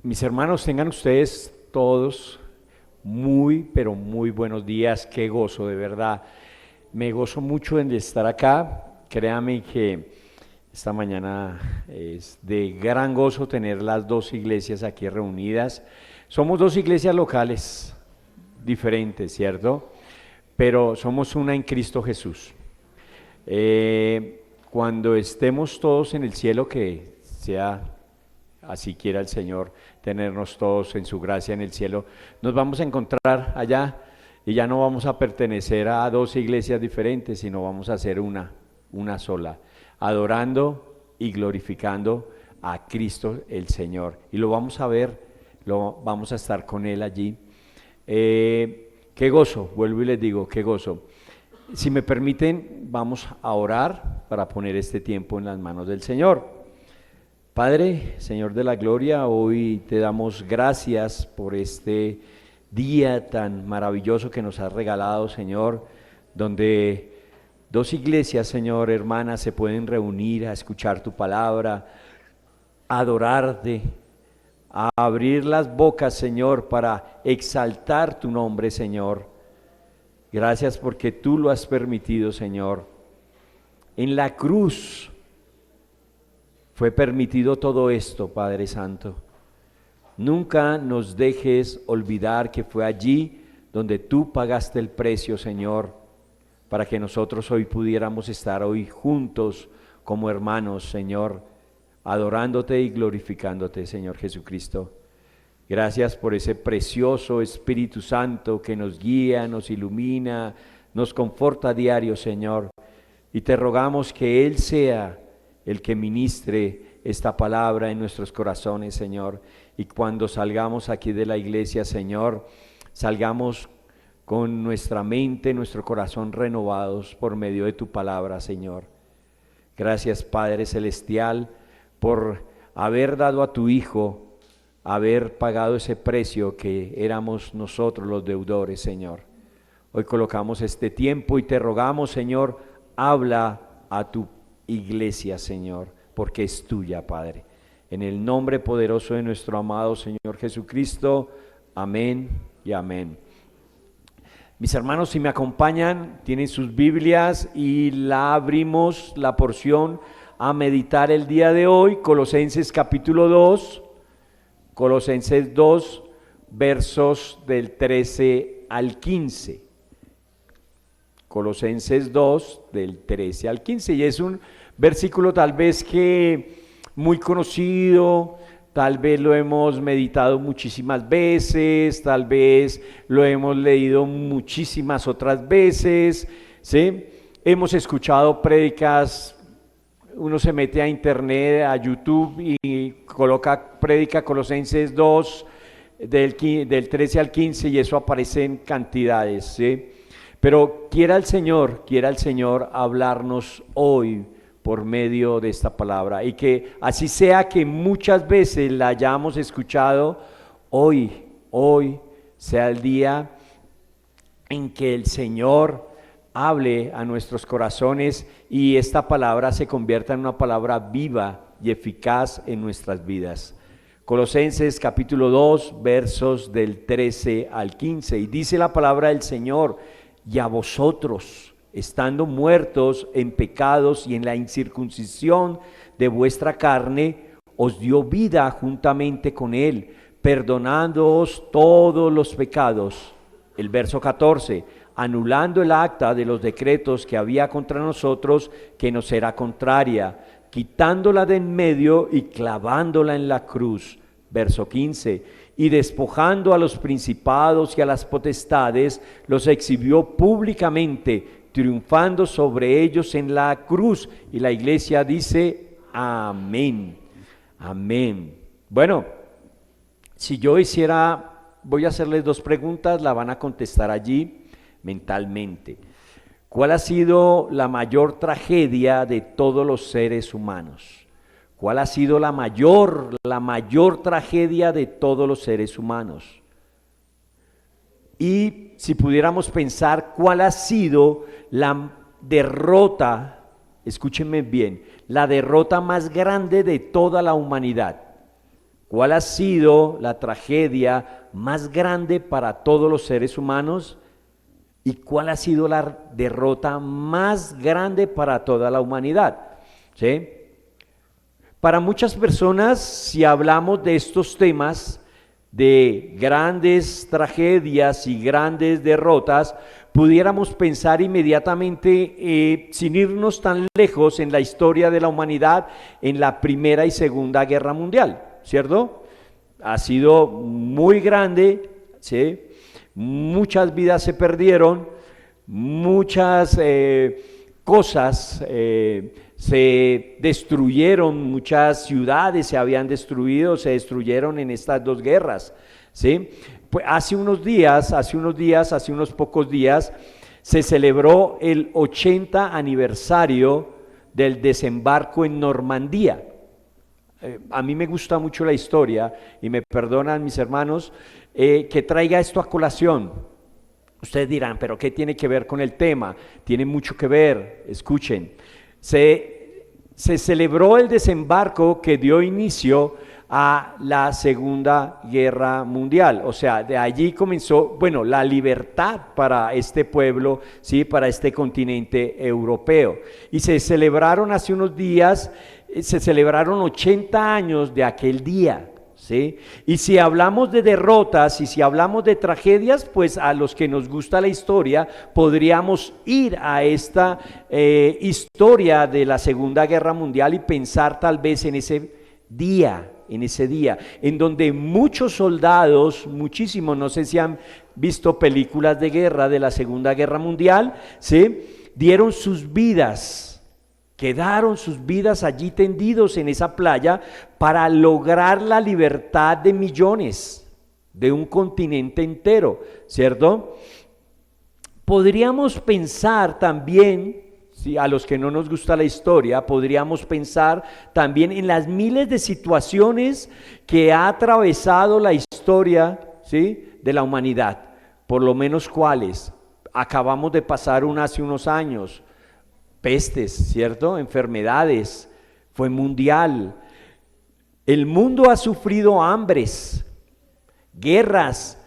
Mis hermanos, tengan ustedes todos muy, pero muy buenos días. Qué gozo, de verdad. Me gozo mucho en estar acá. Créame que esta mañana es de gran gozo tener las dos iglesias aquí reunidas. Somos dos iglesias locales diferentes, ¿cierto? Pero somos una en Cristo Jesús. Cuando estemos todos en el cielo, que sea así quiera el Señor tenernos todos en su gracia en el cielo, nos vamos a encontrar allá y ya no vamos a pertenecer a dos iglesias diferentes, sino vamos a ser una sola, adorando y glorificando a Cristo el Señor. Y lo vamos a ver, lo vamos a estar con Él allí. Qué gozo, vuelvo y les digo, qué gozo. Si me permiten, vamos a orar para poner este tiempo en las manos del Señor. Padre, Señor de la gloria, hoy te damos gracias por este día tan maravilloso que nos has regalado, Señor, donde dos iglesias, Señor, hermanas, se pueden reunir a escuchar tu palabra, a adorarte, a abrir las bocas, Señor, para exaltar tu nombre, Señor. Gracias porque tú lo has permitido, Señor. En la cruz fue permitido todo esto, Padre Santo. Nunca nos dejes olvidar que fue allí donde tú pagaste el precio, Señor, para que nosotros hoy pudiéramos estar hoy juntos como hermanos, Señor, adorándote y glorificándote, Señor Jesucristo. Gracias por ese precioso Espíritu Santo que nos guía, nos ilumina, nos conforta a diario, Señor. Y te rogamos que Él sea el que ministre esta palabra en nuestros corazones, Señor. Y cuando salgamos aquí de la iglesia, Señor, salgamos con nuestra mente, nuestro corazón renovados por medio de tu palabra, Señor. Gracias, Padre Celestial, por haber dado a tu Hijo, haber pagado ese precio que éramos nosotros los deudores, Señor. Hoy colocamos este tiempo y te rogamos, Señor, habla a tu iglesia, Señor, porque es tuya, Padre. En el nombre poderoso de nuestro amado Señor Jesucristo, amén y amén. Mis hermanos, si me acompañan, tienen sus Biblias y la abrimos, la porción a meditar el día de hoy, Colosenses capítulo 2, Colosenses 2, versos del 13 al 15. Colosenses 2, del 13 al 15. Y es un versículo tal vez que muy conocido, tal vez lo hemos meditado muchísimas veces, tal vez lo hemos leído muchísimas otras veces, ¿sí? Hemos escuchado prédicas. Uno se mete a internet, a YouTube y coloca prédica Colosenses 2 del 13 al 15 y eso aparece en cantidades, ¿sí? Pero quiera el Señor hablarnos hoy por medio de esta palabra y que así sea que muchas veces la hayamos escuchado, hoy sea el día en que el Señor hable a nuestros corazones y esta palabra se convierta en una palabra viva y eficaz en nuestras vidas. Colosenses capítulo 2, versos del 13 al 15, y dice la palabra del Señor: y a vosotros, estando muertos en pecados y en la incircuncisión de vuestra carne, os dio vida juntamente con Él, perdonándoos todos los pecados. El verso 14, anulando el acta de los decretos que había contra nosotros, que nos era contraria, quitándola de en medio y clavándola en la cruz. Verso 15, y despojando a los principados y a las potestades, los exhibió públicamente, triunfando sobre ellos en la cruz. Y la iglesia dice, amén, amén. Bueno, si yo voy a hacerles dos preguntas, la van a contestar allí mentalmente. ¿Cuál ha sido la mayor tragedia de todos los seres humanos? ¿Cuál ha sido la mayor tragedia de todos los seres humanos? Y si pudiéramos pensar, ¿cuál ha sido la derrota, escúchenme bien, la derrota más grande de toda la humanidad? ¿Cuál ha sido la tragedia más grande para todos los seres humanos? ¿Y cuál ha sido la derrota más grande para toda la humanidad? ¿Sí? Para muchas personas, si hablamos de estos temas, de grandes tragedias y grandes derrotas, pudiéramos pensar inmediatamente, sin irnos tan lejos en la historia de la humanidad, en la Primera y Segunda Guerra Mundial, ¿cierto? Ha sido muy grande, ¿sí? Muchas vidas se perdieron, muchas cosas se destruyeron, muchas ciudades se habían destruido, se destruyeron en estas dos guerras, ¿sí? Pues hace unos pocos días, se celebró el 80 aniversario del desembarco en Normandía. A mí me gusta mucho la historia y me perdonan mis hermanos que traiga esto a colación. Ustedes dirán, ¿pero qué tiene que ver con el tema? Tiene mucho que ver, escuchen. Se celebró el desembarco que dio inicio a la Segunda Guerra Mundial, o sea, de allí comenzó, bueno, la libertad para este pueblo, ¿sí? Para este continente europeo. Y se celebraron hace unos días, se celebraron 80 años de aquel día, ¿sí? Y si hablamos de derrotas y si hablamos de tragedias, pues a los que nos gusta la historia, podríamos ir a esta historia de la Segunda Guerra Mundial y pensar tal vez en ese día, en donde muchos soldados, muchísimos, no sé si han visto películas de guerra de la Segunda Guerra Mundial, ¿sí? Dieron sus vidas. Quedaron sus vidas allí tendidos en esa playa para lograr la libertad de millones, de un continente entero, ¿cierto? Podríamos pensar también, ¿sí? A los que no nos gusta la historia, podríamos pensar también en las miles de situaciones que ha atravesado la historia, ¿sí? De la humanidad, por lo menos cuáles. Acabamos de pasar hace unos años. Pestes, ¿cierto? Enfermedades, fue mundial. El mundo ha sufrido hambres, guerras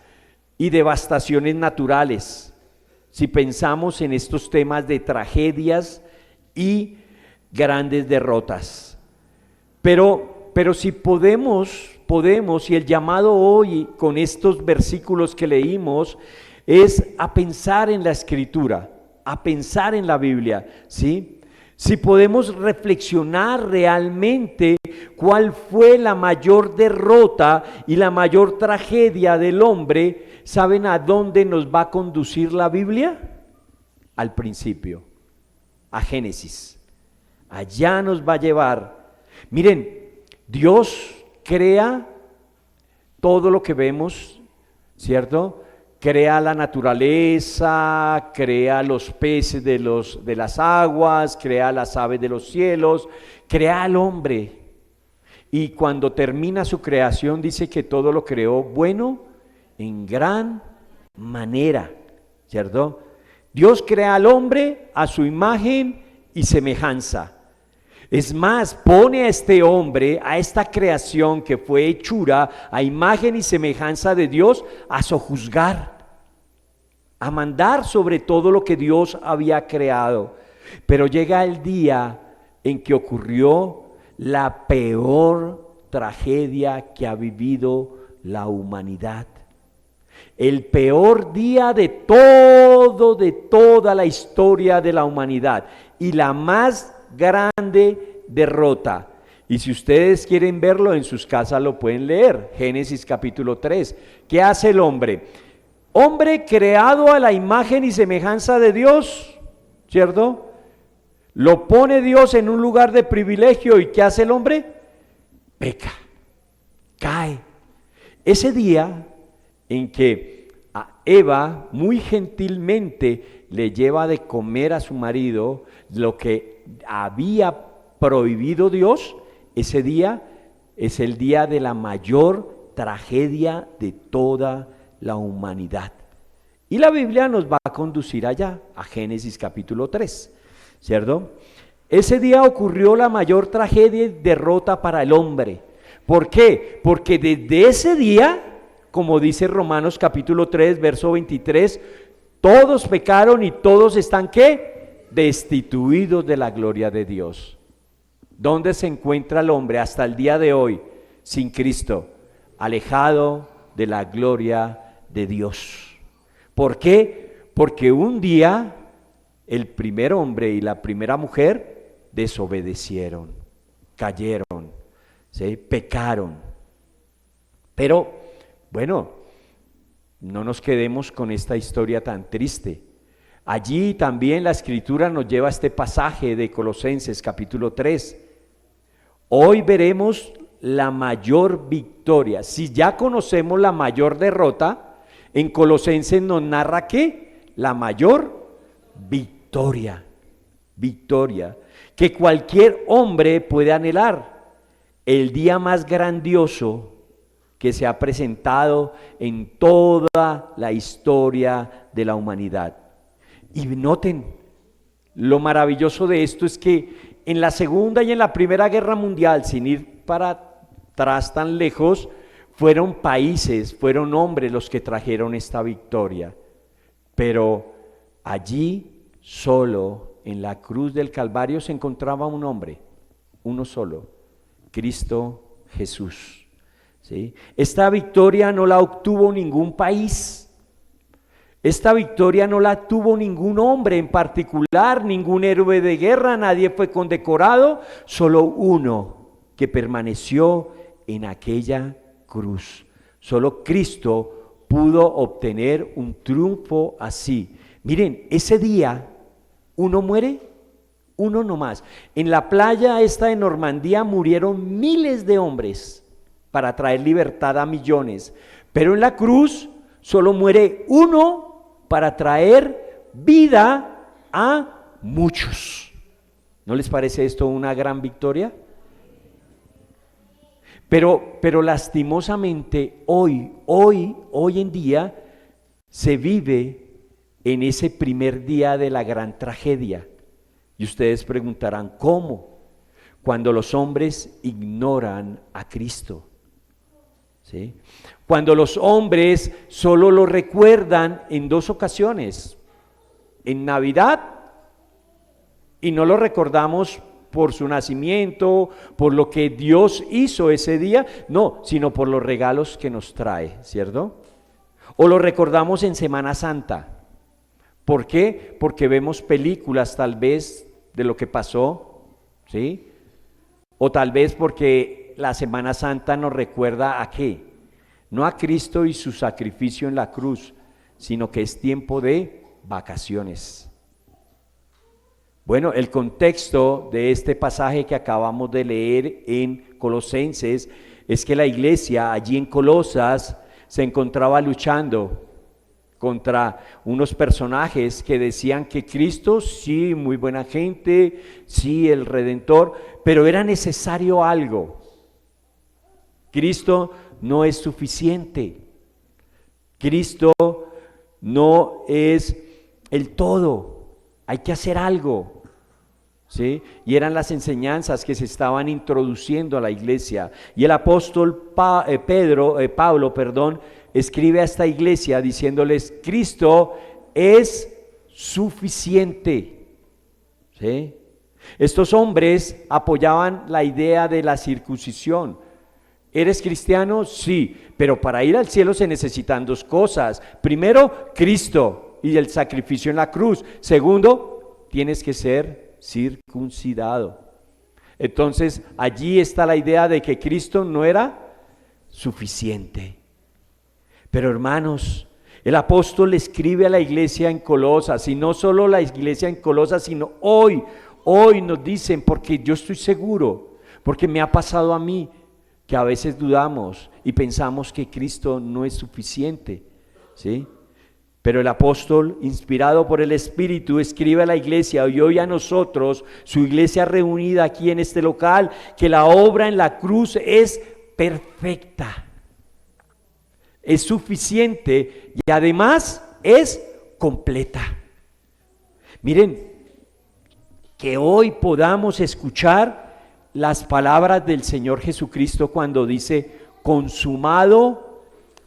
y devastaciones naturales. Si pensamos en estos temas de tragedias y grandes derrotas. Pero si podemos, y el llamado hoy con estos versículos que leímos, es a pensar en la Escritura, a pensar en la Biblia, ¿sí? Si podemos reflexionar realmente cuál fue la mayor derrota y la mayor tragedia del hombre, ¿saben a dónde nos va a conducir la Biblia? Al principio, a Génesis. Allá nos va a llevar. Miren, Dios crea todo lo que vemos, ¿cierto? Crea la naturaleza, crea los peces de las aguas, crea las aves de los cielos, crea al hombre. Y cuando termina su creación dice que todo lo creó bueno en gran manera, ¿cierto? Dios crea al hombre a su imagen y semejanza. Es más, pone a este hombre, a esta creación que fue hechura a imagen y semejanza de Dios, a sojuzgar, a mandar sobre todo lo que Dios había creado. Pero llega el día en que ocurrió la peor tragedia que ha vivido la humanidad. El peor día de toda la historia de la humanidad y la más grande derrota. Y si ustedes quieren verlo en sus casas lo pueden leer, Génesis capítulo 3. ¿Qué hace el hombre? Hombre creado a la imagen y semejanza de Dios, ¿cierto? Lo pone Dios en un lugar de privilegio y ¿qué hace el hombre? Peca, cae. Ese día en que a Eva muy gentilmente le lleva de comer a su marido lo que había prohibido Dios, ese día es el día de la mayor tragedia de toda la humanidad. Y la Biblia nos va a conducir allá, a Génesis capítulo 3, ¿cierto? Ese día ocurrió la mayor tragedia y derrota para el hombre, ¿Por qué? Porque desde ese día, como dice Romanos capítulo 3, verso 23, todos pecaron y todos están ¿qué? Destituidos de la gloria de Dios. ¿Dónde se encuentra el hombre hasta el día de hoy sin Cristo? Alejado de la gloria de Dios. ¿Por qué? Porque un día el primer hombre y la primera mujer desobedecieron, cayeron, ¿sí? Pecaron. Pero, bueno, no nos quedemos con esta historia tan triste. Allí también la Escritura nos lleva a este pasaje de Colosenses capítulo 3. Hoy veremos la mayor victoria. Si ya conocemos la mayor derrota, en Colosenses nos narra ¿qué? La mayor victoria. Victoria que cualquier hombre puede anhelar. El día más grandioso que se ha presentado en toda la historia de la humanidad. Y noten, lo maravilloso de esto es que en la Segunda y en la Primera Guerra Mundial, sin ir para atrás tan lejos, fueron países, fueron hombres los que trajeron esta victoria. Pero allí, solo en la cruz del Calvario, se encontraba un hombre, uno solo, Cristo Jesús. ¿Sí? Esta victoria no la obtuvo ningún país. Esta victoria no la tuvo ningún hombre en particular, ningún héroe de guerra, nadie fue condecorado, solo uno que permaneció en aquella cruz. Solo Cristo pudo obtener un triunfo así. Miren, ese día uno muere, uno nomás. En la playa esta de Normandía murieron miles de hombres para traer libertad a millones, pero en la cruz solo muere uno para traer vida a muchos. ¿No les parece esto una gran victoria? Pero lastimosamente hoy en día se vive en ese primer día de la gran tragedia. Y ustedes preguntarán, ¿cómo? Cuando los hombres ignoran a Cristo. ¿Sí? Cuando los hombres solo lo recuerdan en dos ocasiones, en Navidad, y no lo recordamos por su nacimiento, por lo que Dios hizo ese día, no, sino por los regalos que nos trae, ¿cierto? O lo recordamos en Semana Santa. ¿Por qué? Porque vemos películas tal vez de lo que pasó, ¿sí? O tal vez porque la Semana Santa nos recuerda ¿a qué? No a Cristo y su sacrificio en la cruz, sino que es tiempo de vacaciones. Bueno, el contexto de este pasaje que acabamos de leer en Colosenses es que la iglesia allí en Colosas se encontraba luchando contra unos personajes que decían que Cristo, sí, muy buena gente, sí, el Redentor, pero era necesario algo. Cristo no es suficiente. Cristo no es el todo. Hay que hacer algo. ¿Sí? Y eran las enseñanzas que se estaban introduciendo a la iglesia. Y el apóstol Pablo, escribe a esta iglesia diciéndoles: Cristo es suficiente. ¿Sí? Estos hombres apoyaban la idea de la circuncisión. ¿Eres cristiano? Sí, pero para ir al cielo se necesitan dos cosas. Primero, Cristo y el sacrificio en la cruz. Segundo, tienes que ser circuncidado. Entonces, allí está la idea de que Cristo no era suficiente. Pero hermanos, el apóstol escribe a la iglesia en Colosas, y no solo la iglesia en Colosas, sino hoy nos dicen, porque yo estoy seguro, porque me ha pasado a mí, que a veces dudamos y pensamos que Cristo no es suficiente, ¿sí? Pero el apóstol, inspirado por el Espíritu, escribe a la iglesia y hoy a nosotros, su iglesia reunida aquí en este local, que la obra en la cruz es perfecta, es suficiente y además es completa. Miren, que hoy podamos escuchar las palabras del Señor Jesucristo cuando dice, consumado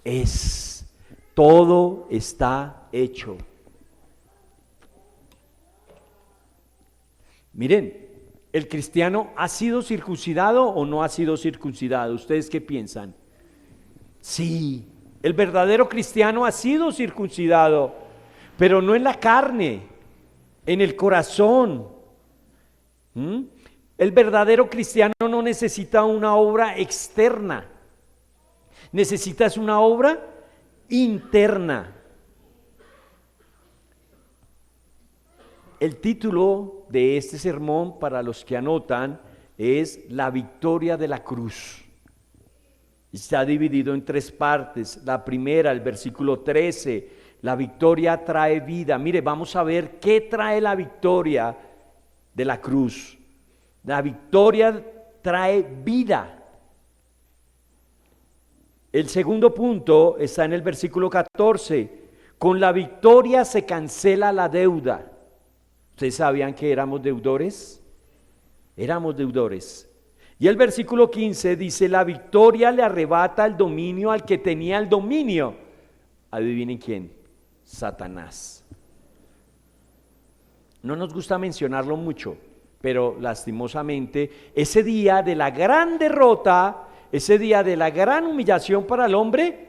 es, todo está hecho. Miren, ¿el cristiano ha sido circuncidado o no ha sido circuncidado? ¿Ustedes qué piensan? Sí, el verdadero cristiano ha sido circuncidado, pero no en la carne, en el corazón. El verdadero cristiano no necesita una obra externa, necesitas una obra interna. El título de este sermón, para los que anotan, es La victoria de la cruz. Está dividido en 3 partes. La primera, el versículo 13, la victoria trae vida. Mire, vamos a ver qué trae la victoria de la cruz. La victoria trae vida. El segundo punto está en el versículo 14. Con la victoria se cancela la deuda. ¿Ustedes sabían que éramos deudores? Éramos deudores. Y el versículo 15 dice, la victoria le arrebata el dominio al que tenía el dominio. Adivinen quién, Satanás. No nos gusta mencionarlo mucho, pero lastimosamente ese día de la gran derrota, ese día de la gran humillación para el hombre,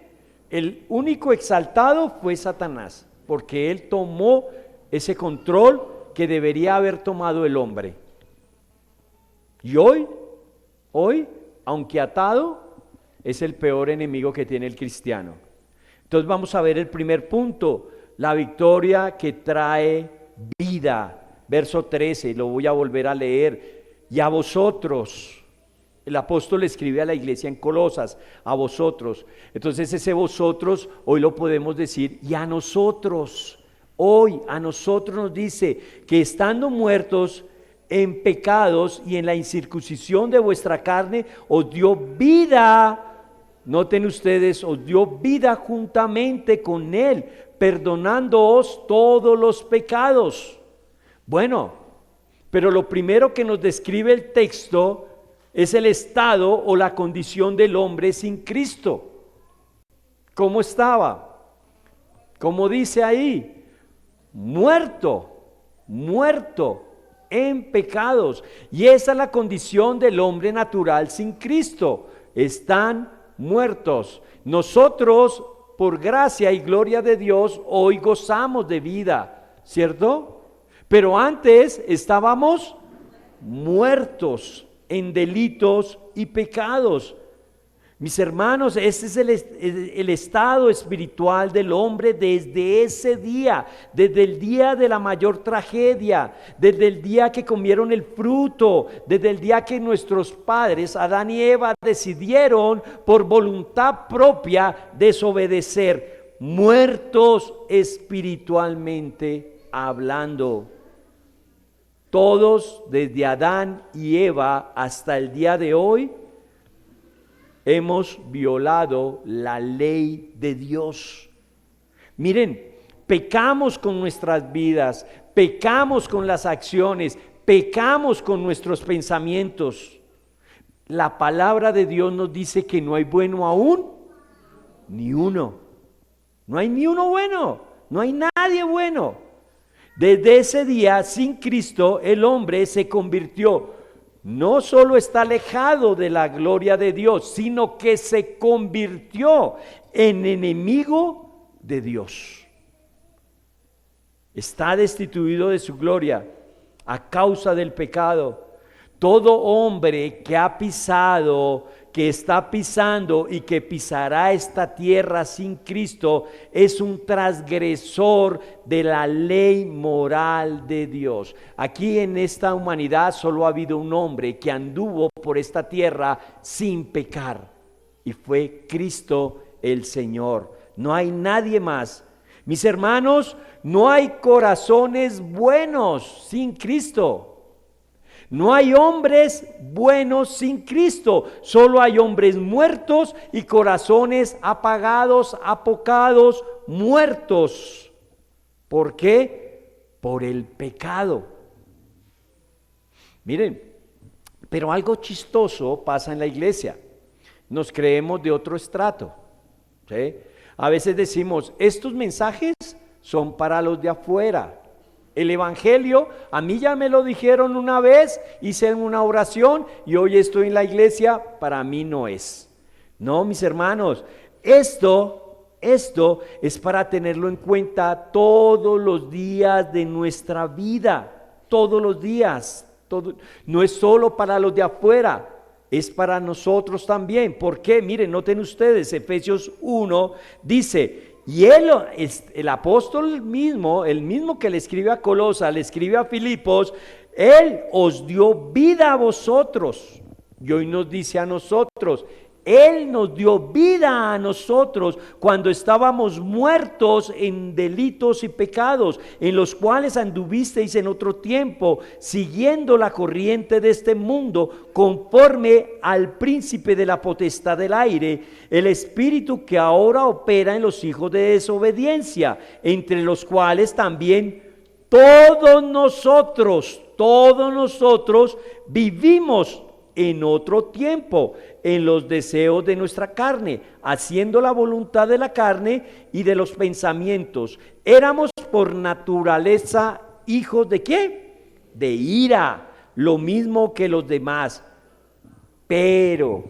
el único exaltado fue Satanás, porque él tomó ese control que debería haber tomado el hombre. Y hoy, aunque atado, es el peor enemigo que tiene el cristiano. Entonces vamos a ver el primer punto, la victoria que trae vida. Verso 13, lo voy a volver a leer. Y a vosotros, el apóstol escribe a la iglesia en Colosas, a vosotros. Entonces ese vosotros, hoy lo podemos decir, y a nosotros. Hoy a nosotros nos dice que estando muertos en pecados y en la incircuncisión de vuestra carne, os dio vida, noten ustedes, os dio vida juntamente con Él, perdonándoos todos los pecados. Bueno, pero lo primero que nos describe el texto es el estado o la condición del hombre sin Cristo. ¿Cómo estaba? ¿Cómo dice ahí? Muerto en pecados. Y esa es la condición del hombre natural sin Cristo. Están muertos. Nosotros, por gracia y gloria de Dios, hoy gozamos de vida, ¿cierto? Pero antes estábamos muertos en delitos y pecados. Mis hermanos, ese es el estado espiritual del hombre desde ese día, desde el día de la mayor tragedia, desde el día que comieron el fruto, desde el día que nuestros padres, Adán y Eva, decidieron por voluntad propia desobedecer, muertos espiritualmente hablando. Todos, desde Adán y Eva hasta el día de hoy, hemos violado la ley de Dios. Miren, pecamos con nuestras vidas, pecamos con las acciones, pecamos con nuestros pensamientos. La palabra de Dios nos dice que no hay bueno aún, ni uno. No hay ni uno bueno, no hay nadie bueno. Desde ese día, sin Cristo, el hombre se convirtió. No solo está alejado de la gloria de Dios, sino que se convirtió en enemigo de Dios. Está destituido de su gloria a causa del pecado. Todo hombre que ha pisado, que está pisando y que pisará esta tierra sin Cristo es un transgresor de la ley moral de Dios. Aquí en esta humanidad solo ha habido un hombre que anduvo por esta tierra sin pecar y fue Cristo el Señor. No hay nadie más. Mis hermanos, no hay corazones buenos sin Cristo. No hay hombres buenos sin Cristo, solo hay hombres muertos y corazones apagados, apocados, muertos. ¿Por qué? Por el pecado. Miren, Pero algo chistoso pasa en la iglesia. Nos creemos de otro estrato, ¿sí? A veces decimos, estos mensajes son para los de afuera. El evangelio, a mí ya me lo dijeron una vez, hice una oración y hoy estoy en la iglesia, para mí no es. No, mis hermanos, esto es para tenerlo en cuenta todos los días de nuestra vida, todos los días. No es solo para los de afuera, es para nosotros también. ¿Por qué? Miren, noten ustedes, Efesios 1 dice, y el apóstol mismo, el mismo que le escribe a Colosas, le escribe a Filipos, él os dio vida a vosotros. Y hoy nos dice a nosotros, él nos dio vida a nosotros cuando estábamos muertos en delitos y pecados, en los cuales anduvisteis en otro tiempo, siguiendo la corriente de este mundo, conforme al príncipe de la potestad del aire, el espíritu que ahora opera en los hijos de desobediencia, entre los cuales también todos nosotros vivimos en otro tiempo, en los deseos de nuestra carne, haciendo la voluntad de la carne y de los pensamientos. Éramos por naturaleza hijos de ¿qué? De ira, lo mismo que los demás. Pero,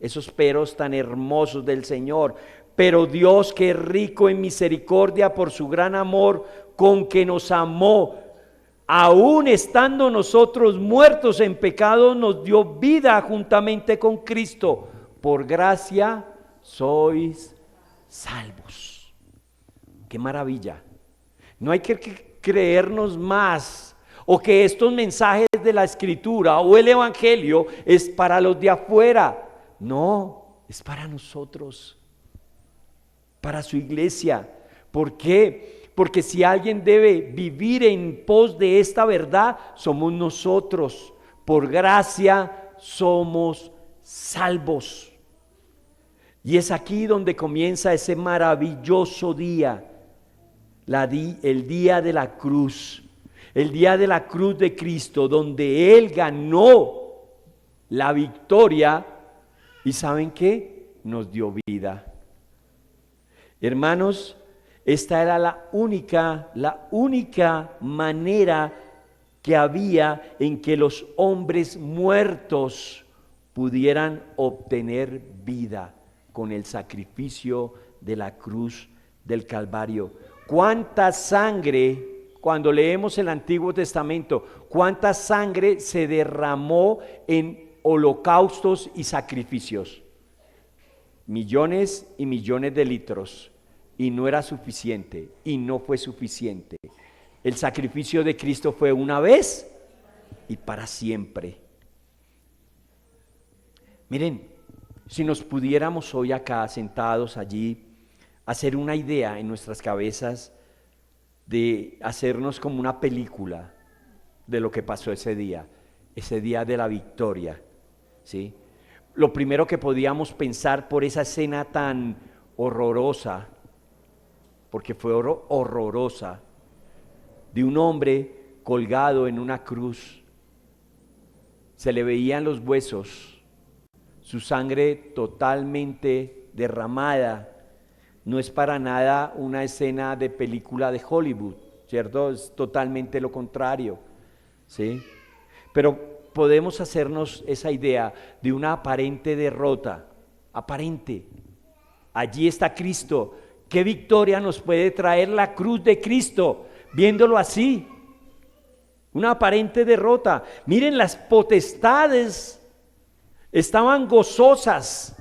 esos peros tan hermosos del Señor, pero Dios, que es rico en misericordia por su gran amor con que nos amó, aún estando nosotros muertos en pecado, nos dio vida juntamente con Cristo. Por gracia sois salvos. ¡Qué maravilla! No hay que creernos más, o que estos mensajes de la Escritura o el Evangelio es para los de afuera. No, es para nosotros, para su iglesia. ¿Por qué? Porque si alguien debe vivir en pos de esta verdad, somos nosotros. Por gracia somos salvos. Y es aquí donde comienza ese maravilloso día, el día de la cruz. El día de la cruz de Cristo, donde Él ganó la victoria. ¿Y saben qué? Nos dio vida. Hermanos, esta era la única manera que había en que los hombres muertos pudieran obtener vida, con el sacrificio de la cruz del Calvario. ¿Cuánta sangre, cuando leemos el Antiguo Testamento, cuánta sangre se derramó en holocaustos y sacrificios? Millones y millones de litros. Y no era suficiente, y no fue suficiente. El sacrificio de Cristo fue una vez y para siempre. Miren, si nos pudiéramos hoy acá sentados allí hacer una idea en nuestras cabezas de hacernos como una película de lo que pasó ese día de la victoria, ¿sí? Lo primero que podíamos pensar por esa escena tan horrorosa, porque fue horrorosa, de un hombre colgado en una cruz, se le veían los huesos, su sangre totalmente derramada. No es para nada una escena de película de Hollywood, ¿cierto? Es totalmente lo contrario, ¿sí? Pero podemos hacernos esa idea de una aparente derrota, aparente. Allí está Cristo. ¿Qué victoria nos puede traer la cruz de Cristo? Viéndolo así, una aparente derrota. Miren, las potestades estaban gozosas,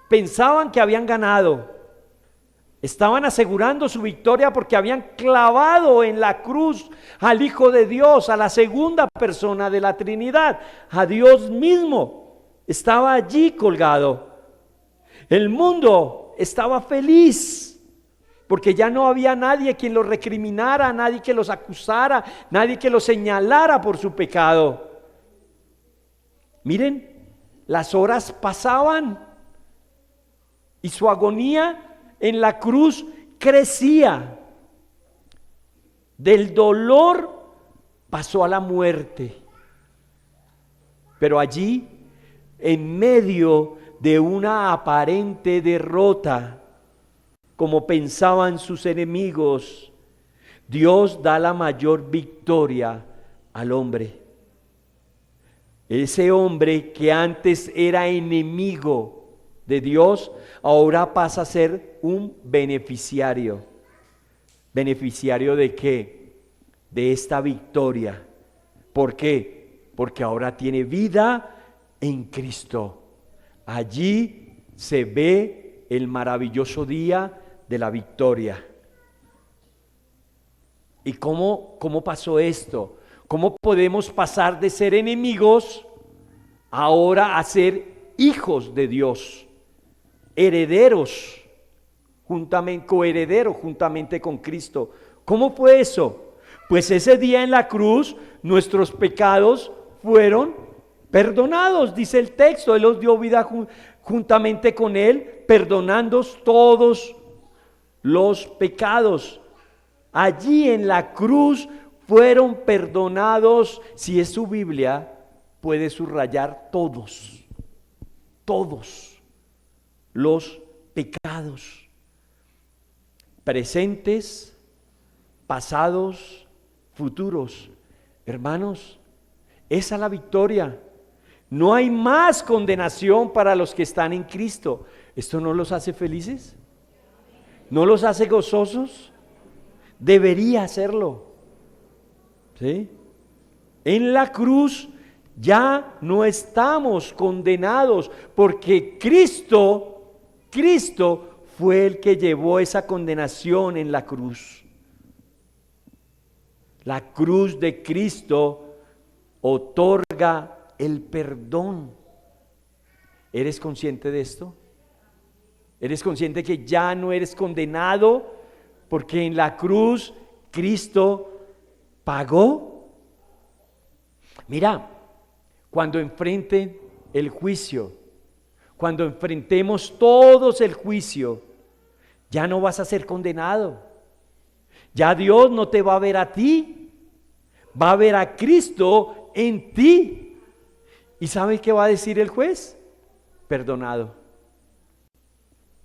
pensaban que habían ganado, estaban asegurando su victoria porque habían clavado en la cruz al Hijo de Dios, a la segunda persona de la Trinidad, a Dios mismo. Estaba allí colgado. El mundo estaba feliz porque ya no había nadie quien los recriminara, nadie que los acusara, nadie que los señalara por su pecado. Miren, las horas pasaban y su agonía en la cruz crecía. Del dolor pasó a la muerte. Pero allí, en medio de una aparente derrota, como pensaban sus enemigos, Dios da la mayor victoria al hombre. Ese hombre que antes era enemigo de Dios, ahora pasa a ser un beneficiario. ¿Beneficiario de qué? De esta victoria. ¿Por qué? Porque ahora tiene vida en Cristo. Allí se ve el maravilloso día de la victoria. ¿Y cómo pasó esto? ¿Cómo podemos pasar de ser enemigos ahora a ser hijos de Dios? Herederos, coherederos juntamente con Cristo. ¿Cómo fue eso? Pues ese día en la cruz nuestros pecados fueron perdonados, dice el texto. Él los dio vida juntamente con Él, perdonando todos los pecados. Allí en la cruz fueron perdonados. Si es su Biblia, puede subrayar todos los pecados, presentes, pasados, futuros. Hermanos, esa es la victoria. No hay más condenación para los que están en Cristo. ¿Esto no los hace felices? ¿No los hace gozosos? Debería hacerlo. ¿Sí? En la cruz ya no estamos condenados, porque Cristo fue el que llevó esa condenación en la cruz. La cruz de Cristo otorga el perdón. ¿Eres consciente de esto? ¿Eres consciente que ya no eres condenado? Porque en la cruz Cristo pagó. Mira, cuando enfrenten el juicio, cuando enfrentemos todos el juicio, ya no vas a ser condenado. Ya Dios no te va a ver a ti, va a ver a Cristo en ti. ¿Y sabes qué va a decir el juez? Perdonado.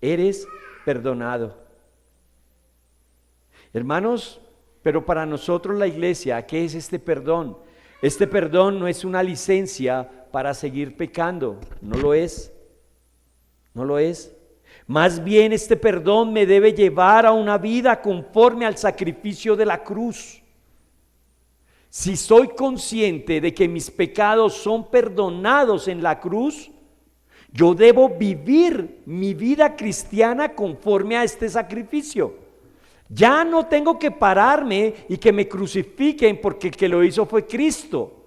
Eres perdonado. Hermanos, pero para nosotros la iglesia, ¿qué es este perdón? Este perdón no es una licencia para seguir pecando, no lo es. No lo es. Más bien este perdón me debe llevar a una vida conforme al sacrificio de la cruz. Si soy consciente de que mis pecados son perdonados en la cruz, yo debo vivir mi vida cristiana conforme a este sacrificio. Ya no tengo que pararme y que me crucifiquen porque el que lo hizo fue Cristo.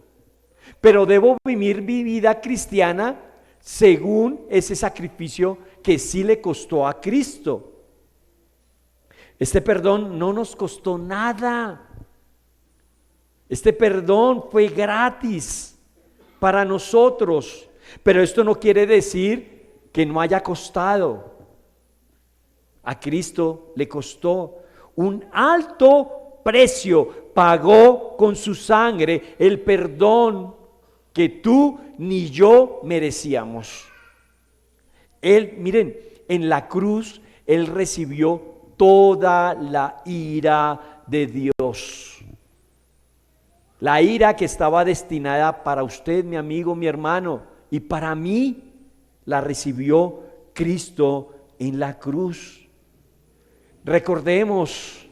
Pero debo vivir mi vida cristiana según ese sacrificio que sí le costó a Cristo. Este perdón no nos costó nada. Este perdón fue gratis para nosotros. Pero esto no quiere decir que no haya costado. A Cristo le costó un alto precio. Pagó con su sangre el perdón que tú ni yo merecíamos. Él, miren, en la cruz Él recibió toda la ira de Dios. La ira que estaba destinada para usted, mi amigo, mi hermano, y para mí, la recibió Cristo en la cruz. Recordemos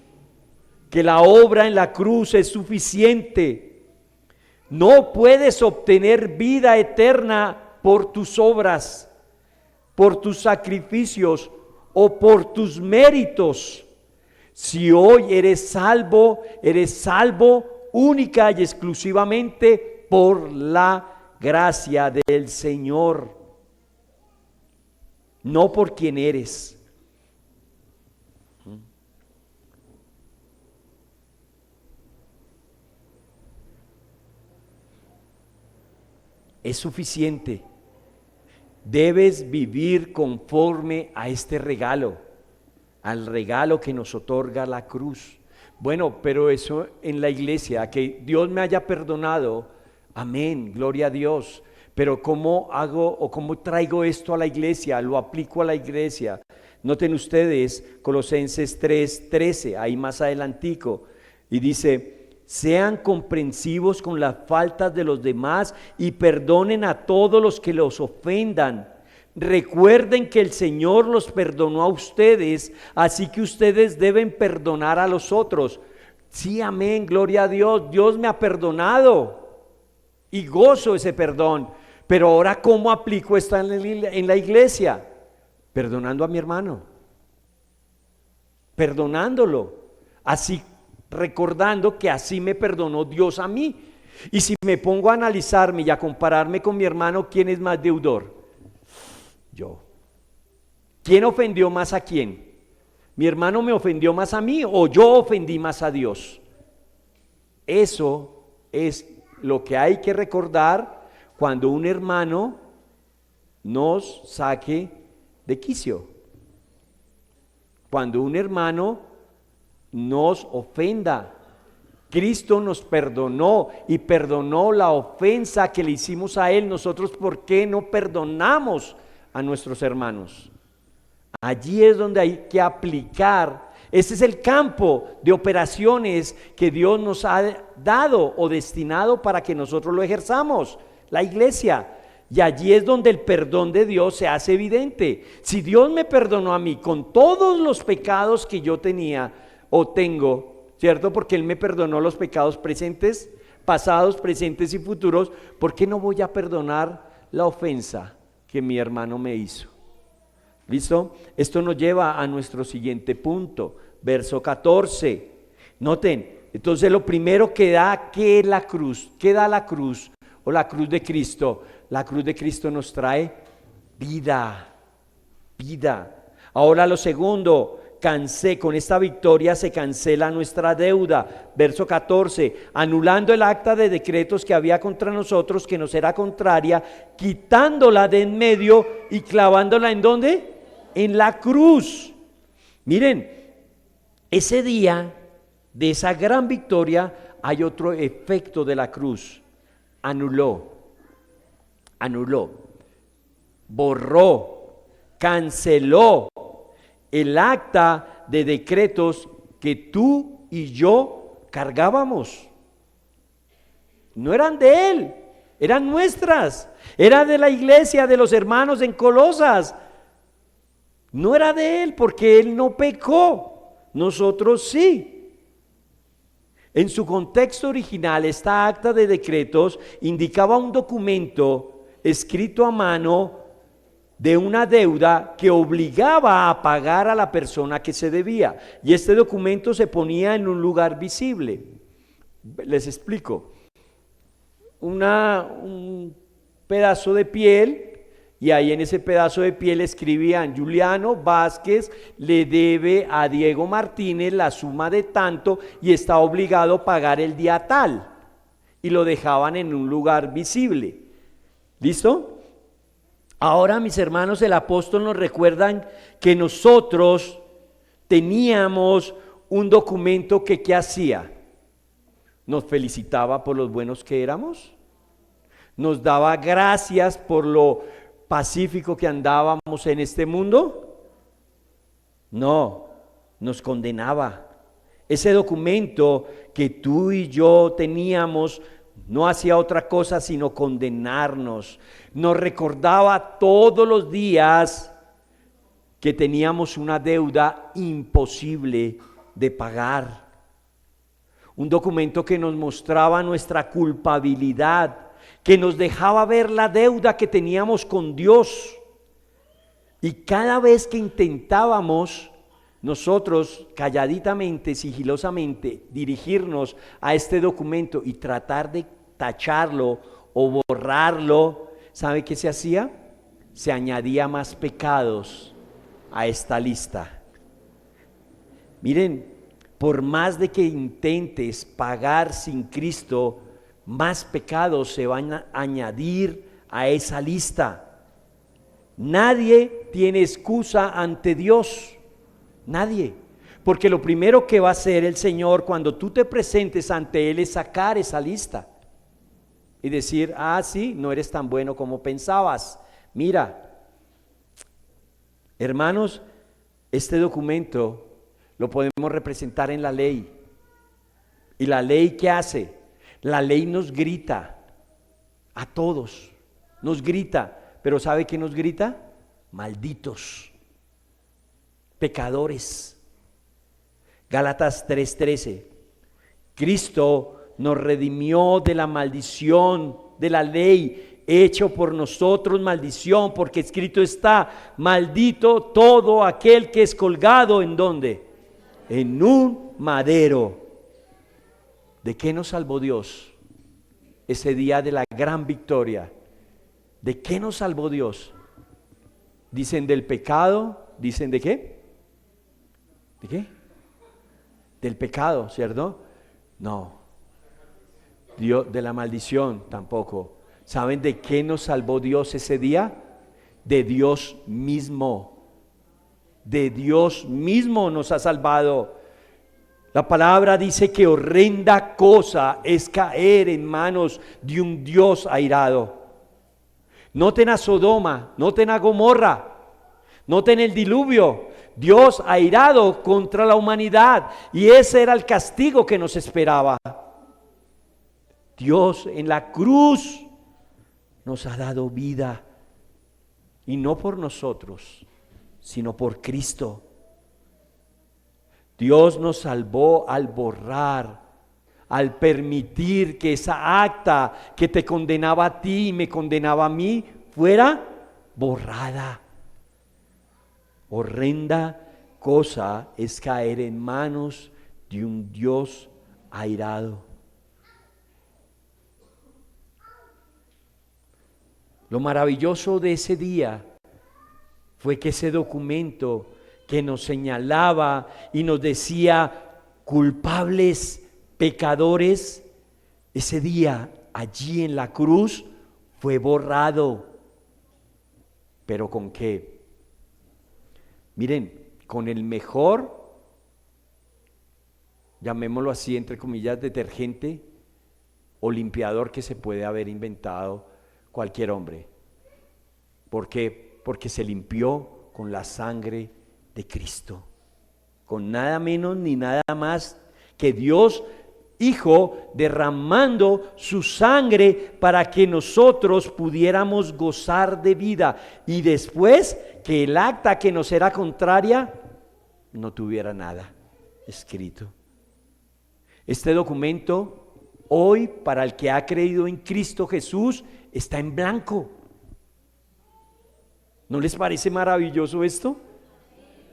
que la obra en la cruz es suficiente. No puedes obtener vida eterna por tus obras, por tus sacrificios o por tus méritos. Si hoy eres salvo única y exclusivamente por la gracia del Señor, no por quien eres. Es suficiente. Debes vivir conforme a este regalo, al regalo que nos otorga la cruz. Bueno, pero eso en la iglesia, que Dios me haya perdonado, amén, gloria a Dios. Pero ¿cómo hago o cómo traigo esto a la iglesia? Lo aplico a la iglesia. Noten ustedes Colosenses 3:13, ahí más adelantico, y dice: sean comprensivos con las faltas de los demás y perdonen a todos los que los ofendan. Recuerden que el Señor los perdonó a ustedes, así que ustedes deben perdonar a los otros. Sí, amén, gloria a Dios. Dios me ha perdonado y gozo ese perdón. Pero ahora, ¿cómo aplico esto en la iglesia? Perdonando a mi hermano, perdonándolo, así, recordando que así me perdonó Dios a mí. Y si me pongo a analizarme y a compararme con mi hermano, ¿quién es más deudor? Yo. ¿Quién ofendió más a quién? ¿Mi hermano me ofendió más a mí o yo ofendí más a Dios? Eso es lo que hay que recordar cuando un hermano nos saque de quicio. Cuando un hermano nos ofenda. Cristo nos perdonó y perdonó la ofensa que le hicimos a Él. Nosotros, ¿por qué no perdonamos a nuestros hermanos? Allí es donde hay que aplicar. Ese es el campo de operaciones que Dios nos ha dado o destinado para que nosotros lo ejerzamos, la iglesia. Y allí es donde el perdón de Dios se hace evidente. Si Dios me perdonó a mí con todos los pecados que yo tenía o tengo, ¿cierto? Porque Él me perdonó los pecados presentes, pasados, presentes y futuros, ¿por qué no voy a perdonar la ofensa que mi hermano me hizo? ¿Listo? Esto nos lleva a nuestro siguiente punto, verso 14. Noten, entonces lo primero que da, ¿qué es la cruz? ¿Qué da la cruz o la cruz de Cristo? La cruz de Cristo nos trae vida, vida. Ahora lo segundo, con esta victoria se cancela nuestra deuda. Verso 14, anulando el acta de decretos que había contra nosotros, que nos era contraria, quitándola de en medio y clavándola ¿en dónde? En la cruz. Miren, ese día de esa gran victoria hay otro efecto de la cruz. Anuló, borró, canceló el acta de decretos que tú y yo cargábamos. No eran de Él, eran nuestras, era de la iglesia, de los hermanos en Colosas. No era de Él porque Él no pecó, nosotros sí. En su contexto original, esta acta de decretos indicaba un documento escrito a mano de una deuda que obligaba a pagar a la persona que se debía. Y este documento se ponía en un lugar visible. Les explico. Un pedazo de piel, y ahí en ese pedazo de piel escribían: Juliano Vázquez le debe a Diego Martínez la suma de tanto y está obligado a pagar el día tal. Y lo dejaban en un lugar visible. ¿Listo? Ahora, mis hermanos, el apóstol nos recuerdan que nosotros teníamos un documento que ¿qué hacía? Nos felicitaba por los buenos que éramos, nos daba gracias por lo pacífico que andábamos en este mundo. No, nos condenaba. Ese documento que tú y yo teníamos no hacía otra cosa sino condenarnos. Nos recordaba todos los días que teníamos una deuda imposible de pagar. Un documento que nos mostraba nuestra culpabilidad, que nos dejaba ver la deuda que teníamos con Dios. Y cada vez que intentábamos nosotros calladitamente, sigilosamente, dirigirnos a este documento y tratar de tacharlo o borrarlo, ¿sabe qué se hacía? Se añadía más pecados a esta lista. Miren, por más de que intentes pagar sin Cristo, más pecados se van a añadir a esa lista. Nadie tiene excusa ante Dios, nadie, porque lo primero que va a hacer el Señor cuando tú te presentes ante Él es sacar esa lista. y decir, ah, sí, no eres tan bueno como pensabas. Mira, hermanos, este documento lo podemos representar en la ley. ¿Y la ley qué hace? La ley nos grita a todos, nos grita, pero ¿sabe qué nos grita? Malditos, pecadores. Gálatas 3:13. Cristo nos redimió de la maldición de la ley, hecho por nosotros maldición, porque escrito está, maldito todo aquel que es colgado, ¿en dónde? En un madero. ¿De qué nos salvó Dios ese día de la gran victoria? ¿De qué nos salvó Dios? Dicen del pecado, dicen de qué? ¿De qué? Del pecado, ¿cierto? No. Dios, de la maldición tampoco. ¿Saben de qué nos salvó Dios ese día? De Dios mismo. De Dios mismo nos ha salvado. La palabra dice que horrenda cosa es caer en manos de un Dios airado. Noten a Sodoma, noten a Gomorra, noten el diluvio. Dios airado contra la humanidad, y ese era el castigo que nos esperaba. Dios en la cruz nos ha dado vida, y no por nosotros, sino por Cristo. Dios nos salvó al borrar, al permitir que esa acta que te condenaba a ti y me condenaba a mí fuera borrada. Horrenda cosa es caer en manos de un Dios airado. Lo maravilloso de ese día fue que ese documento que nos señalaba y nos decía culpables, pecadores, ese día allí en la cruz fue borrado. ¿Pero con qué? Miren, con el mejor, llamémoslo así, entre comillas, detergente o limpiador que se puede haber inventado cualquier hombre. ¿Por qué? Porque se limpió con la sangre de Cristo, con nada menos ni nada más que Dios Hijo derramando su sangre para que nosotros pudiéramos gozar de vida, y después que el acta que nos era contraria no tuviera nada escrito. Este documento hoy, para el que ha creído en Cristo Jesús, está en blanco. ¿No les parece maravilloso esto?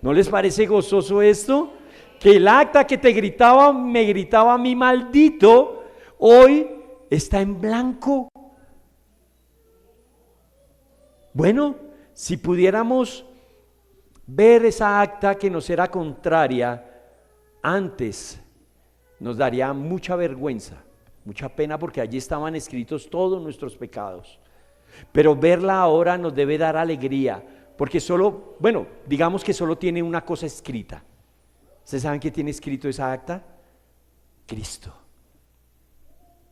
¿No les parece gozoso esto? Que el acta que te gritaba, me gritaba a mí maldito, hoy está en blanco. Bueno, si pudiéramos ver esa acta que nos era contraria antes, nos daría mucha vergüenza, mucha pena, porque allí estaban escritos todos nuestros pecados. Pero verla ahora nos debe dar alegría, porque solo, bueno, digamos que solo tiene una cosa escrita. ¿Ustedes saben qué tiene escrito esa acta? Cristo.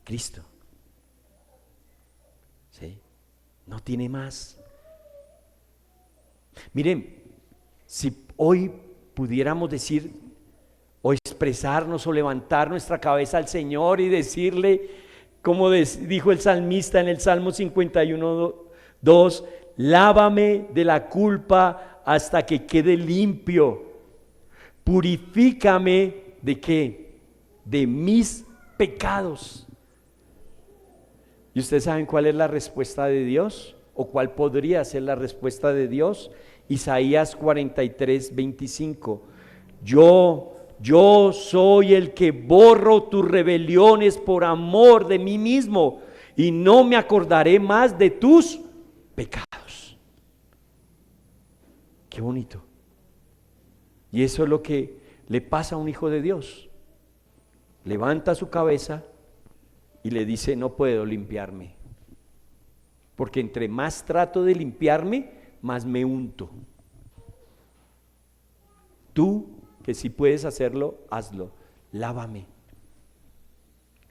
Cristo. ¿Sí? No tiene más. Miren, si hoy pudiéramos decir o expresarnos o levantar nuestra cabeza al Señor y decirle, como dijo el salmista en el Salmo 51:2, lávame de la culpa hasta que quede limpio. Purifícame ¿de qué? De mis pecados. ¿Y ustedes saben cuál es la respuesta de Dios? ¿O cuál podría ser la respuesta de Dios? Isaías 43:25. Yo soy el que borro tus rebeliones por amor de mí mismo, y no me acordaré más de tus pecados. Qué bonito. Y eso es lo que le pasa a un hijo de Dios. Levanta su cabeza y le dice, no puedo limpiarme, porque entre más trato de limpiarme, más me unto. Tú, que si puedes hacerlo, hazlo, lávame.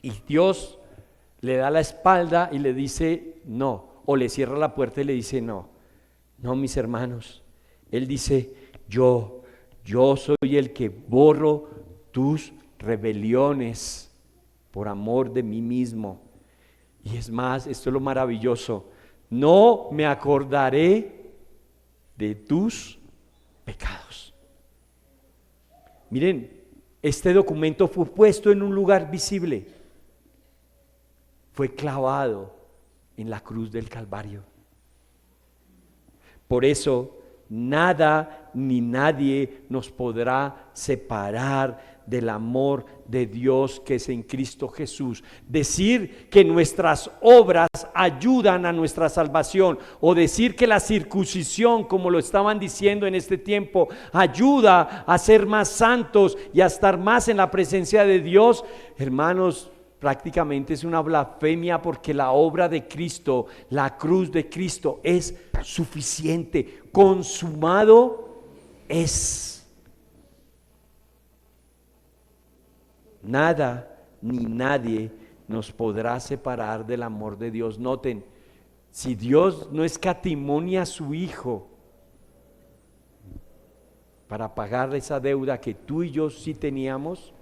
Y Dios le da la espalda y le dice no, o le cierra la puerta y le dice no. No, mis hermanos, Él dice, yo soy el que borro tus rebeliones por amor de mí mismo. Y es más, esto es lo maravilloso, no me acordaré de tus pecados. Miren, este documento fue puesto en un lugar visible, fue clavado en la cruz del Calvario. Por eso, nada ni nadie nos podrá separar del amor de Dios que es en Cristo Jesús. Decir que nuestras obras ayudan a nuestra salvación, o decir que la circuncisión, como lo estaban diciendo en este tiempo, ayuda a ser más santos y a estar más en la presencia de Dios, hermanos, prácticamente es una blasfemia, porque la obra de Cristo, la cruz de Cristo es suficiente, consumado es. Nada ni nadie nos podrá separar del amor de Dios. Noten, si Dios no escatimó a su Hijo para pagar esa deuda que tú y yo sí teníamos,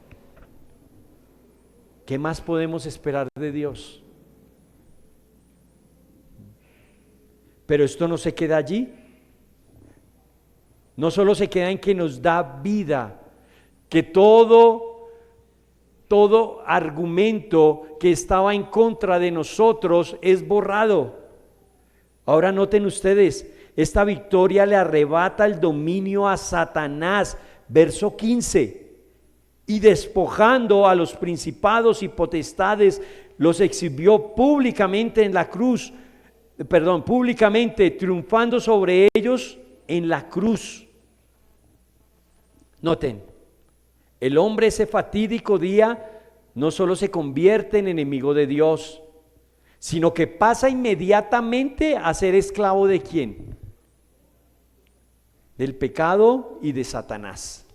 ¿qué más podemos esperar de Dios? Pero esto no se queda allí. No solo se queda en que nos da vida, que todo argumento que estaba en contra de nosotros es borrado. Ahora noten ustedes, esta victoria le arrebata el dominio a Satanás, verso 15. Y despojando a los principados y potestades, los exhibió públicamente en la cruz, públicamente triunfando sobre ellos en la cruz. Noten, el hombre ese fatídico día no solo se convierte en enemigo de Dios, sino que pasa inmediatamente a ser esclavo ¿de quién? Del pecado y de Satanás.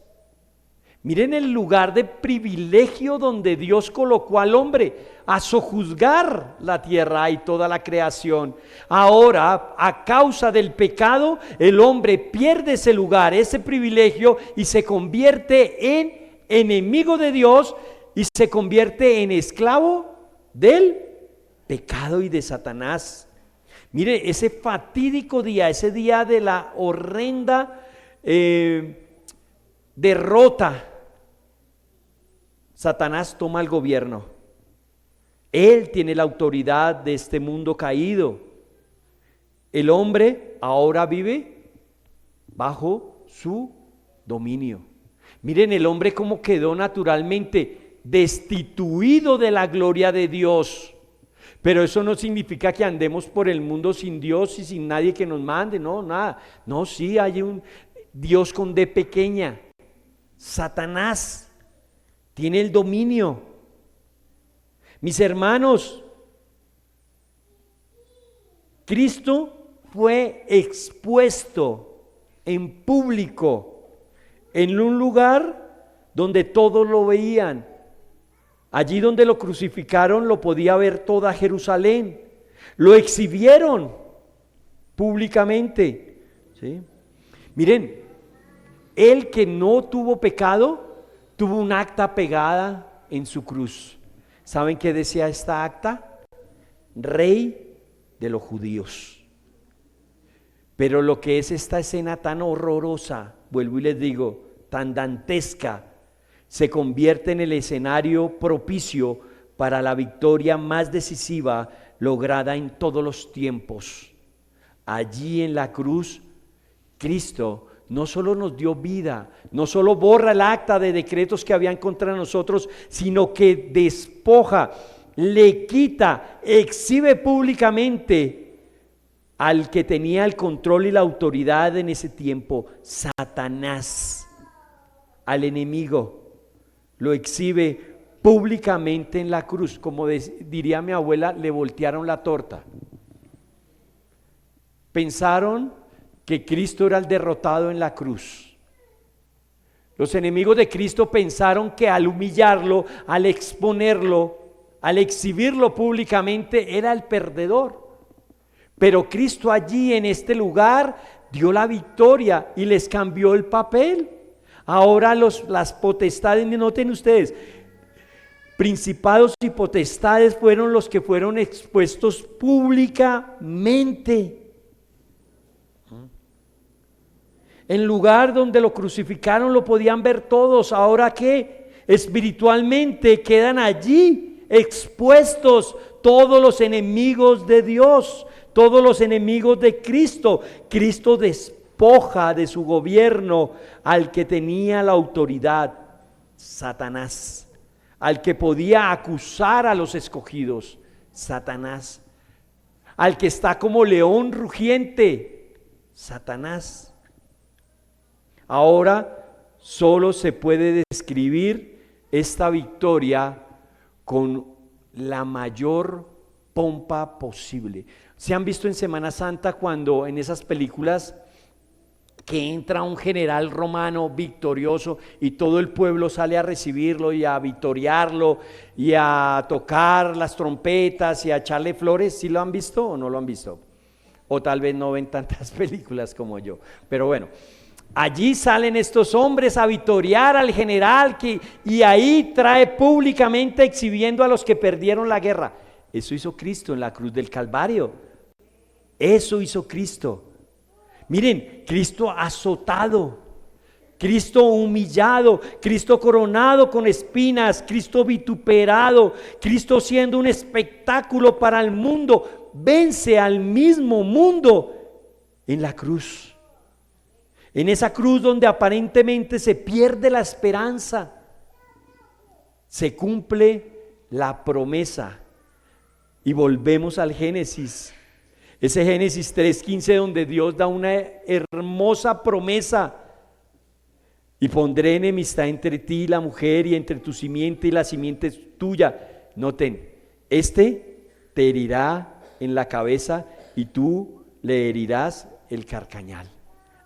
Miren el lugar de privilegio donde Dios colocó al hombre, a sojuzgar la tierra y toda la creación. Ahora, a causa del pecado, el hombre pierde ese lugar, ese privilegio, y se convierte en enemigo de Dios y se convierte en esclavo del pecado y de Satanás. Mire, ese fatídico día, ese día de la horrenda derrota, Satanás toma el gobierno. Él tiene la autoridad de este mundo caído. El hombre ahora vive bajo su dominio. Miren el hombre cómo quedó naturalmente destituido de la gloria de Dios. Pero eso no significa que andemos por el mundo sin Dios y sin nadie que nos mande, no, nada. No, sí hay un Dios con D pequeña. Satanás tiene el dominio. Mis hermanos, Cristo fue expuesto en público, en un lugar donde todos lo veían. Allí donde lo crucificaron lo podía ver toda Jerusalén. Lo exhibieron públicamente, ¿sí? Miren, el que no tuvo pecado tuvo un acta pegada en su cruz. ¿Saben qué decía esta acta? Rey de los judíos. Pero lo que es esta escena tan horrorosa, vuelvo y les digo, tan dantesca, se convierte en el escenario propicio para la victoria más decisiva lograda en todos los tiempos. Allí en la cruz, Cristo no solo nos dio vida, no solo borra el acta de decretos que habían contra nosotros, sino que despoja, le quita, exhibe públicamente al que tenía el control y la autoridad en ese tiempo, Satanás, al enemigo, lo exhibe públicamente en la cruz. Como diría mi abuela, le voltearon la torta. Pensaron que Cristo era el derrotado en la cruz. Los enemigos de Cristo pensaron que al humillarlo, al exponerlo, al exhibirlo públicamente, era el perdedor. Pero Cristo allí en este lugar dio la victoria y les cambió el papel. Ahora las potestades, noten ustedes, principados y potestades fueron los que fueron expuestos públicamente. En lugar donde lo crucificaron lo podían ver todos. Ahora ¿qué? Espiritualmente quedan allí expuestos todos los enemigos de Dios, todos los enemigos de Cristo. Cristo despoja de su gobierno al que tenía la autoridad, Satanás, al que podía acusar a los escogidos, Satanás, al que está como león rugiente, Satanás. Ahora solo se puede describir esta victoria con la mayor pompa posible. ¿Se han visto en Semana Santa cuando en esas películas que entra un general romano victorioso y todo el pueblo sale a recibirlo y a victoriarlo y a tocar las trompetas y a echarle flores? ¿Sí lo han visto o no lo han visto? O tal vez no ven tantas películas como yo, pero bueno. Allí salen estos hombres a victoriar al general y ahí trae públicamente exhibiendo a los que perdieron la guerra. Eso hizo Cristo en la cruz del Calvario. Eso hizo Cristo. Miren, Cristo azotado, Cristo humillado, Cristo coronado con espinas, Cristo vituperado, Cristo siendo un espectáculo para el mundo, vence al mismo mundo en la cruz. En esa cruz donde aparentemente se pierde la esperanza, se cumple la promesa. Y volvemos al Génesis, ese Génesis 3:15 donde Dios da una hermosa promesa. Y pondré enemistad entre ti y la mujer y entre tu simiente y la simiente tuya. Noten, este te herirá en la cabeza y tú le herirás el carcañal.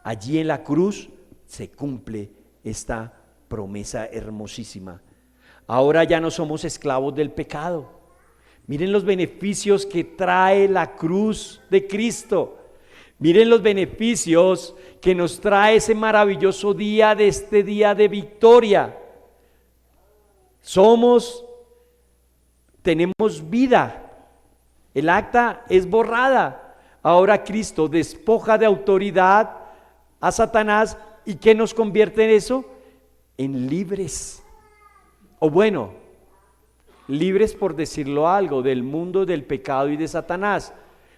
Allí en la cruz se cumple esta promesa hermosísima. Ahora ya no somos esclavos del pecado. Miren los beneficios que trae la cruz de Cristo. Miren los beneficios que nos trae ese maravilloso día de este día de victoria. Tenemos vida. El acta es borrada. Ahora Cristo despoja de autoridad a Satanás. ¿Y qué nos convierte en eso? En libres. O bueno, libres por decirlo algo, del mundo del pecado y de Satanás.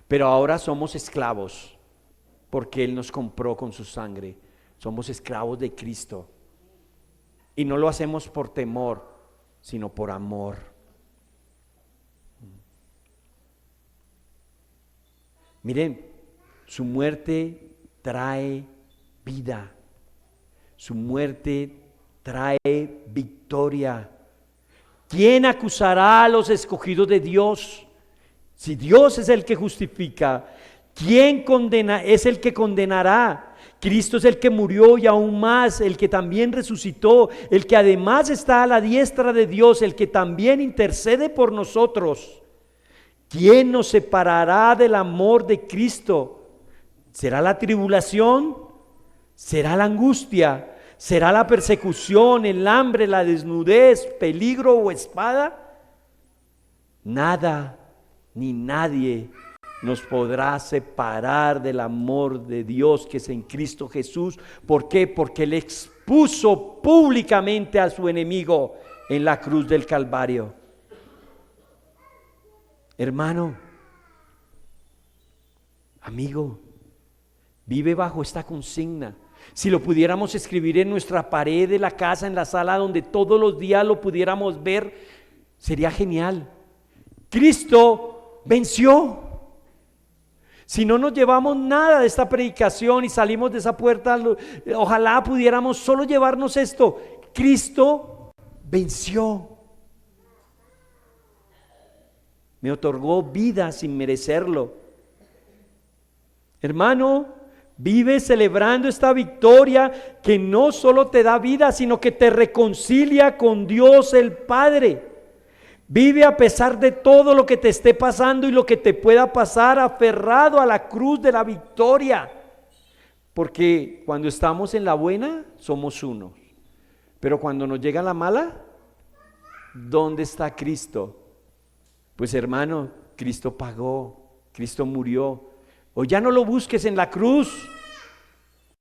Pero ahora somos esclavos, porque Él nos compró con su sangre. Somos esclavos de Cristo. Y no lo hacemos por temor, sino por amor. Miren, su muerte trae vida. Su muerte trae victoria. ¿Quién acusará a los escogidos de Dios? Si Dios es el que justifica, ¿quién es el que condenará? Cristo es el que murió y aún más, el que también resucitó, el que además está a la diestra de Dios, el que también intercede por nosotros. ¿Quién nos separará del amor de Cristo? ¿Será la tribulación? ¿Será la angustia? ¿Será la persecución, el hambre, la desnudez, peligro o espada? Nada ni nadie nos podrá separar del amor de Dios que es en Cristo Jesús. ¿Por qué? Porque Él expuso públicamente a su enemigo en la cruz del Calvario. Hermano, amigo, vive bajo esta consigna. Si lo pudiéramos escribir en nuestra pared de la casa, en la sala donde todos los días lo pudiéramos ver, sería genial. Cristo venció. Si no nos llevamos nada de esta predicación y salimos de esa puerta, ojalá pudiéramos solo llevarnos esto: Cristo venció. Me otorgó vida sin merecerlo. Hermano, vive celebrando esta victoria que no solo te da vida, sino que te reconcilia con Dios el Padre. Vive a pesar de todo lo que te esté pasando y lo que te pueda pasar, aferrado a la cruz de la victoria. Porque cuando estamos en la buena, somos uno. Pero cuando nos llega la mala, ¿dónde está Cristo? Pues hermano, Cristo pagó, Cristo murió. Hoy ya no lo busques en la cruz.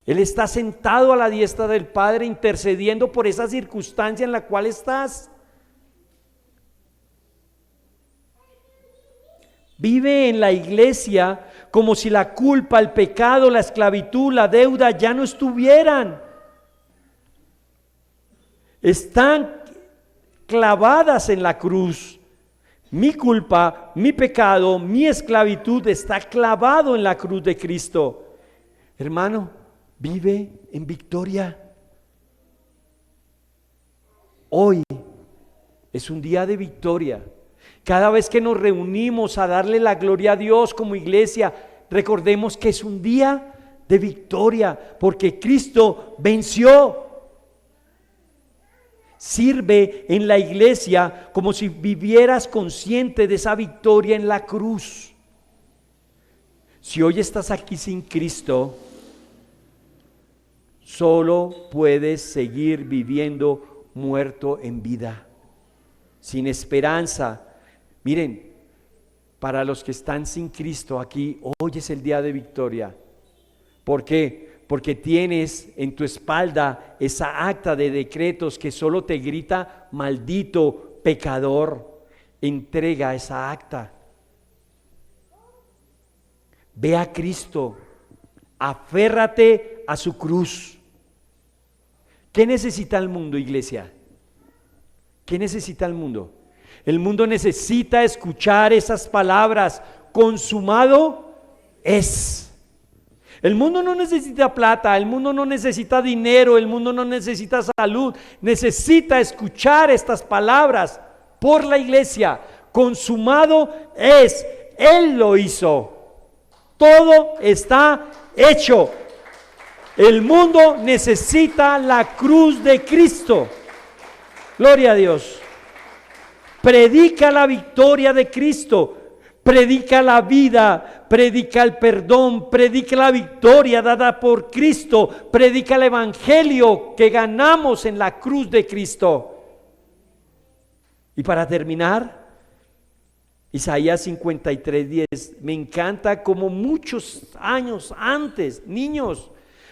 Él está sentado a la diestra del Padre intercediendo por esa circunstancia en la cual estás. Vive en la iglesia como si la culpa, el pecado, la esclavitud, la deuda ya no estuvieran. Están clavadas en la cruz. Mi culpa, mi pecado, mi esclavitud está clavado en la cruz de Cristo. Hermano, vive en victoria. Hoy es un día de victoria. Cada vez que nos reunimos a darle la gloria a Dios como iglesia, recordemos que es un día de victoria, porque Cristo venció. Sirve en la iglesia como si vivieras consciente de esa victoria en la cruz. Si hoy estás aquí sin Cristo, solo puedes seguir viviendo muerto en vida, sin esperanza. Miren, para los que están sin Cristo aquí, hoy es el día de victoria. ¿Por qué? Porque tienes en tu espalda esa acta de decretos que solo te grita: maldito pecador. Entrega esa acta. Ve a Cristo, aférrate a su cruz. ¿Qué necesita el mundo, iglesia? ¿Qué necesita el mundo? El mundo necesita escuchar esas palabras: consumado es. El mundo no necesita plata, el mundo no necesita dinero, el mundo no necesita salud. Necesita escuchar estas palabras por la iglesia: consumado es. Él lo hizo. Todo está hecho. El mundo necesita la cruz de Cristo. Gloria a Dios. Predica la victoria de Cristo. Predica la vida, predica el perdón, predica la victoria dada por Cristo, predica el evangelio que ganamos en la cruz de Cristo. Y para terminar, Isaías 53:10, me encanta como muchos años antes, niños,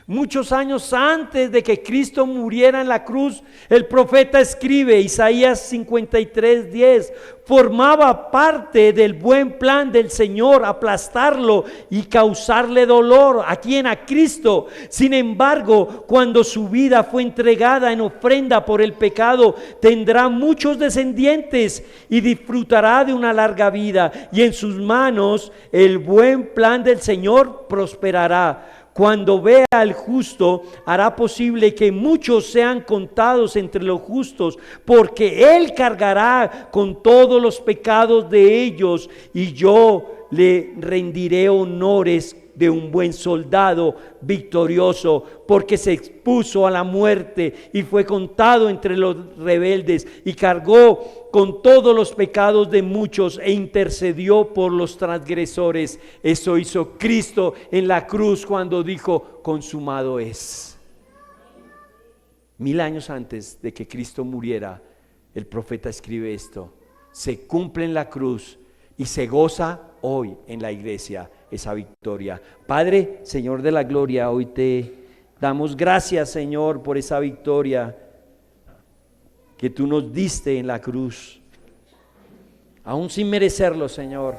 muchos años antes de que Cristo muriera en la cruz, el profeta escribe, Isaías 53:10, formaba parte del buen plan del Señor aplastarlo y causarle dolor. ¿A quién? A Cristo. Sin embargo, cuando su vida fue entregada en ofrenda por el pecado, tendrá muchos descendientes y disfrutará de una larga vida. Y en sus manos el buen plan del Señor prosperará. Cuando vea al justo, hará posible que muchos sean contados entre los justos, porque Él cargará con todos los pecados de ellos, y yo le rendiré honores de un buen soldado victorioso, porque se expuso a la muerte y fue contado entre los rebeldes, y cargó con todos los pecados de muchos e intercedió por los transgresores. Eso hizo Cristo en la cruz cuando dijo: consumado es. 1000 años antes de que Cristo muriera, el profeta escribe esto: se cumple en la cruz y se goza hoy en la iglesia esa victoria. Padre, Señor de la gloria, hoy te damos gracias, Señor, por esa victoria que tú nos diste en la cruz, aún sin merecerlo, Señor.